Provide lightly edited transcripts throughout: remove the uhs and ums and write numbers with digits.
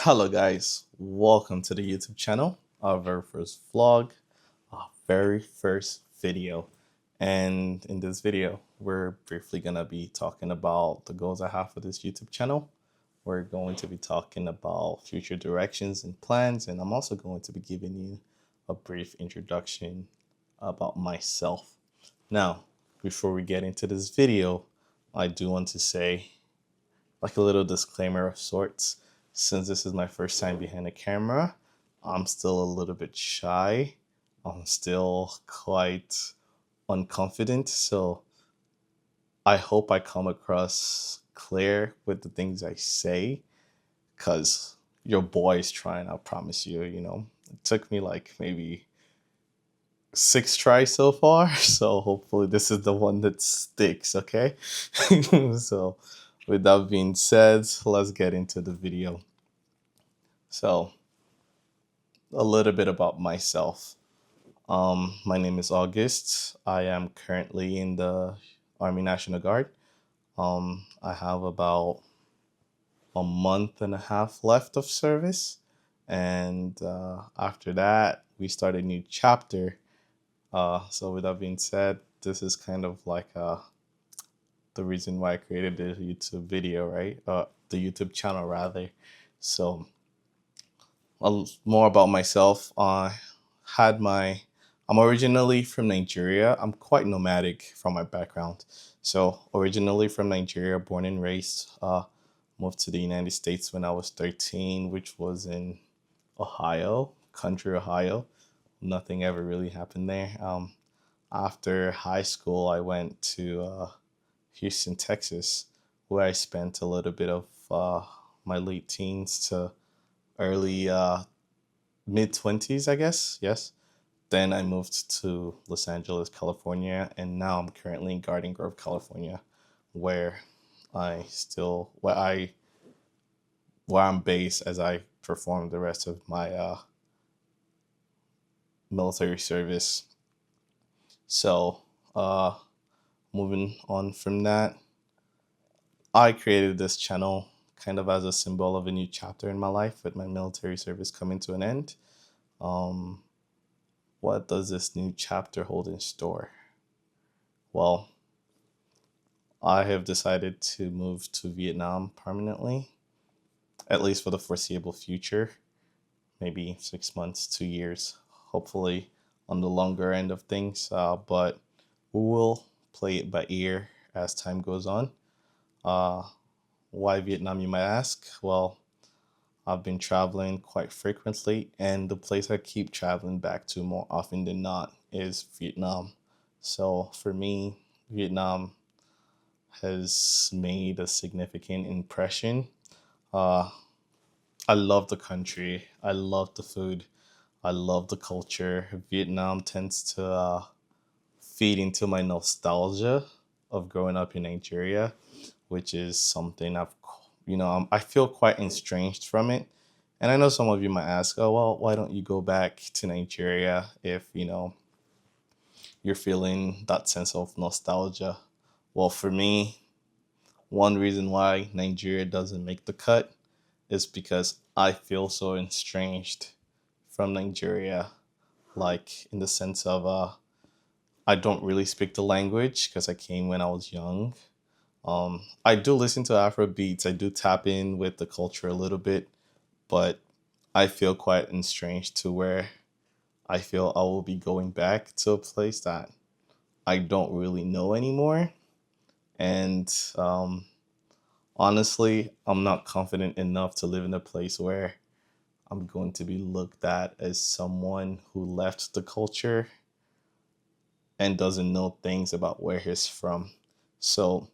Hello, guys. Welcome to the YouTube channel, our very first vlog, our very first video. And in this video, we're briefly going to be talking about the goals I have for this YouTube channel. We're going to be talking about future directions and plans, and I'm also going to be giving you a brief introduction about myself. Now, before we get into this video, I do want to say like a little disclaimer of sorts. Since this is my first time behind a camera, I'm still a little bit shy. I'm still quite unconfident. So I hope I come across clear with the things I say because your boy is trying, I promise you, It took me like maybe 6 tries so far. So hopefully this is the one that sticks, okay? So with that being said, let's get into the video. So, a little bit about myself. My name is August. I am currently in the Army National Guard. I have about a month and a half left of service, and after that, we start a new chapter. So, with that being said, this is kind of like the reason why I created the YouTube video, right? The YouTube channel, rather. So, more about myself. Had my I'm originally from Nigeria. I'm quite nomadic from my background. So originally from Nigeria, born and raised. Moved to the United States when I was 13, which was in Ohio, country Ohio. Nothing ever really happened there. After high school, I went to Houston, Texas, where I spent a little bit of my late teens to early mid 20s, I guess. Yes. Then I moved to Los Angeles, California, and now I'm currently in Garden Grove, California, where I still where I'm based as I perform the rest of my military service. So, uh, moving on from that, I created this channel kind of as a symbol of a new chapter in my life with my military service coming to an end. Um, what does this new chapter hold in store? Well, I have decided to move to Vietnam permanently, at least for the foreseeable future, maybe 6 months, 2 years, hopefully on the longer end of things. But we will play it by ear as time goes on. Uh, why Vietnam, you might ask? Well, I've been traveling quite frequently, and the place I keep traveling back to more often than not is Vietnam. So for me, Vietnam has made a significant impression. Uh, I love the country. I love the food. I love the culture. Vietnam tends to feed into my nostalgia of growing up in Nigeria, which is something I feel quite estranged from it. And I know some of you might ask, oh, well, why don't you go back to Nigeria if, you're feeling that sense of nostalgia? Well, for me, one reason why Nigeria doesn't make the cut is because I feel so estranged from Nigeria, like in the sense of I don't really speak the language because I came when I was young. I do listen to Afro beats. I do tap in with the culture a little bit, but I feel quite estranged to where I feel I will be going back to a place that I don't really know anymore. And honestly, I'm not confident enough to live in a place where I'm going to be looked at as someone who left the culture and doesn't know things about where he's from. So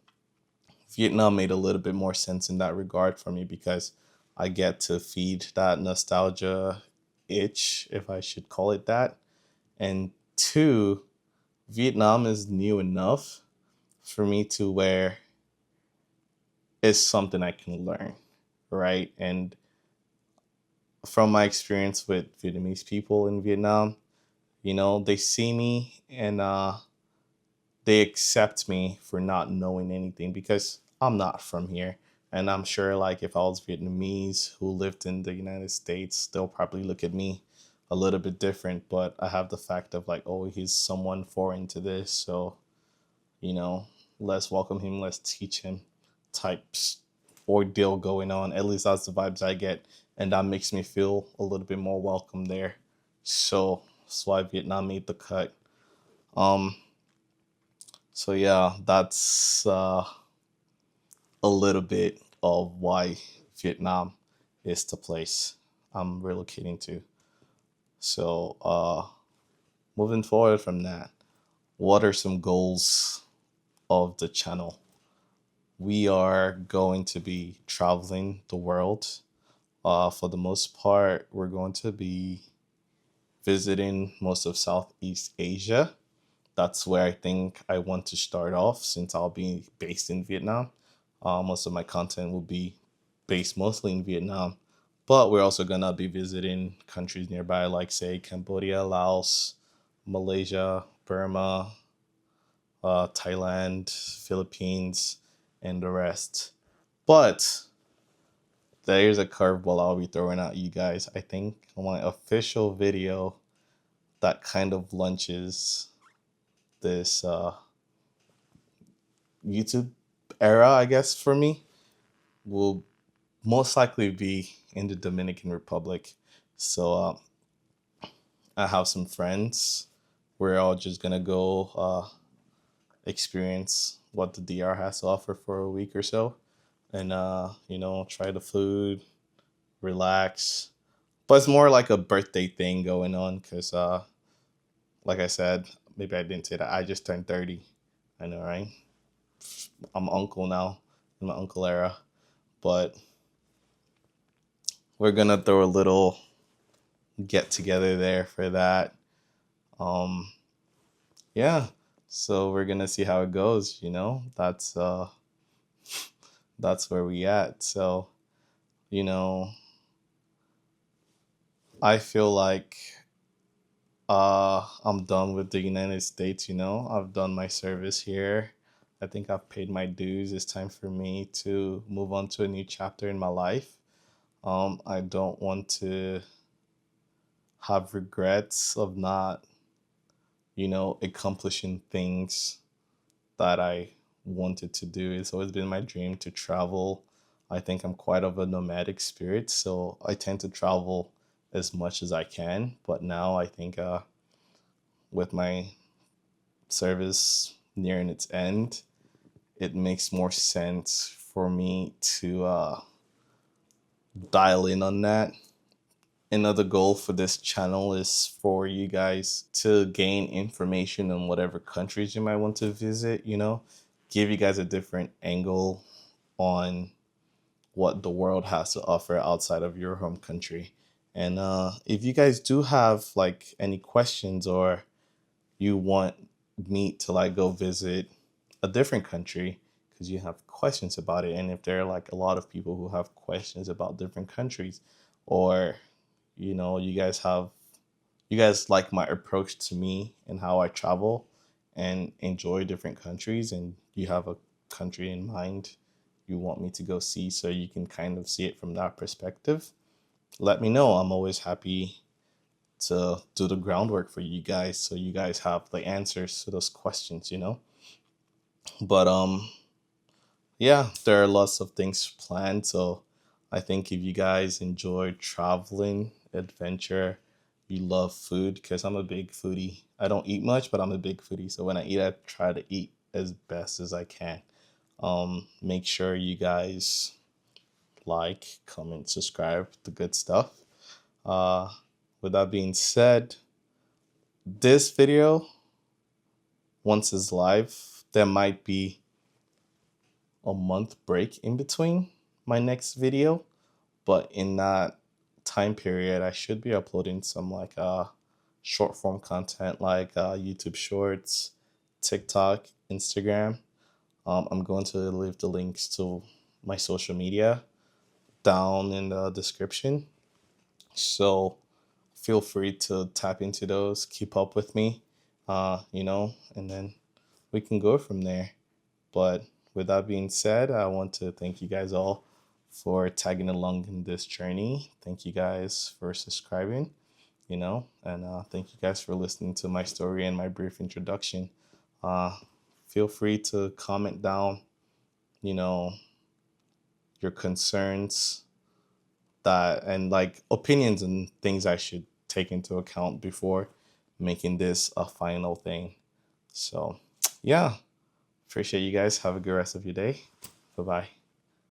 Vietnam made a little bit more sense in that regard for me because I get to feed that nostalgia itch, if I should call it that. And two, Vietnam is new enough for me to where it's something I can learn, right? And from my experience with Vietnamese people in Vietnam, they see me and they accept me for not knowing anything because I'm not from here. And I'm sure like if I was Vietnamese who lived in the United States, they'll probably look at me a little bit different. But I have the fact of like, oh, he's someone foreign to this. So, you know, let's welcome him, let's teach him types ordeal going on. At least that's the vibes I get. And that makes me feel a little bit more welcome there. So that's why Vietnam made the cut. Um, so yeah, that's a little bit of why Vietnam is the place I'm relocating to. So moving forward from that, what are some goals of the channel? We are going to be traveling the world. For the most part, we're going to be visiting most of Southeast Asia. That's where I think I want to start off since I'll be based in Vietnam. Most of my content will be based mostly in Vietnam, but we're also going to be visiting countries nearby, like, say, Cambodia, Laos, Malaysia, Burma, Thailand, Philippines, and the rest. But there's a curveball I'll be throwing at you guys. I think my official video that kind of launches this YouTube era, I guess, for me, will most likely be in the Dominican Republic. So I have some friends. We're all just gonna go experience what the DR has to offer for a week or so, and you know, try the food, relax. But it's more like a birthday thing going on because, like I said, maybe I didn't say that. I just turned 30. I know, right? I'm uncle now in my uncle era, but we're gonna throw a little get together there for that. Um, yeah, so we're gonna see how it goes. You know, that's where we at. So you know, I feel like I'm done with the United States. You know, I've done my service here. I think I've paid my dues. It's time for me to move on to a new chapter in my life. I don't want to have regrets of not, you know, accomplishing things that I wanted to do. It's always been my dream to travel. I think I'm quite of a nomadic spirit, so I tend to travel as much as I can. But now I think with my service nearing its end, it makes more sense for me to dial in on that. Another goal for this channel is for you guys to gain information on whatever countries you might want to visit, you know, give you guys a different angle on what the world has to offer outside of your home country. And if you guys do have like any questions or you want me to like go visit a different country because you have questions about it, and if there are like a lot of people who have questions about different countries, or you know, you guys like my approach to me and how I travel and enjoy different countries, and you have a country in mind you want me to go see so you can kind of see it from that perspective, let me know. I'm always happy to do the groundwork for you guys so you guys have the answers to those questions, you know? But yeah, there are lots of things planned. So I think if you guys enjoy traveling, adventure, you love food, because I'm a big foodie. I don't eat much, but I'm a big foodie. So when I eat, I try to eat as best as I can. Make sure you guys like, comment, subscribe, the good stuff. Uh, with that being said, this video, once it's live, there might be a month break in between my next video, but in that time period I should be uploading some like short form content like YouTube shorts, TikTok, Instagram. I'm going to leave the links to my social media down in the description, so feel free to tap into those, keep up with me, you know, and then we can go from there. But with that being said, I want to thank you guys all for tagging along in this journey. Thank you guys for subscribing, and thank you guys for listening to my story and my brief introduction. Uh, Feel free to comment down, you know, your concerns that and like opinions and things I should take into account before making this a final thing. So, yeah, appreciate you guys. Have a good rest of your day. Bye bye.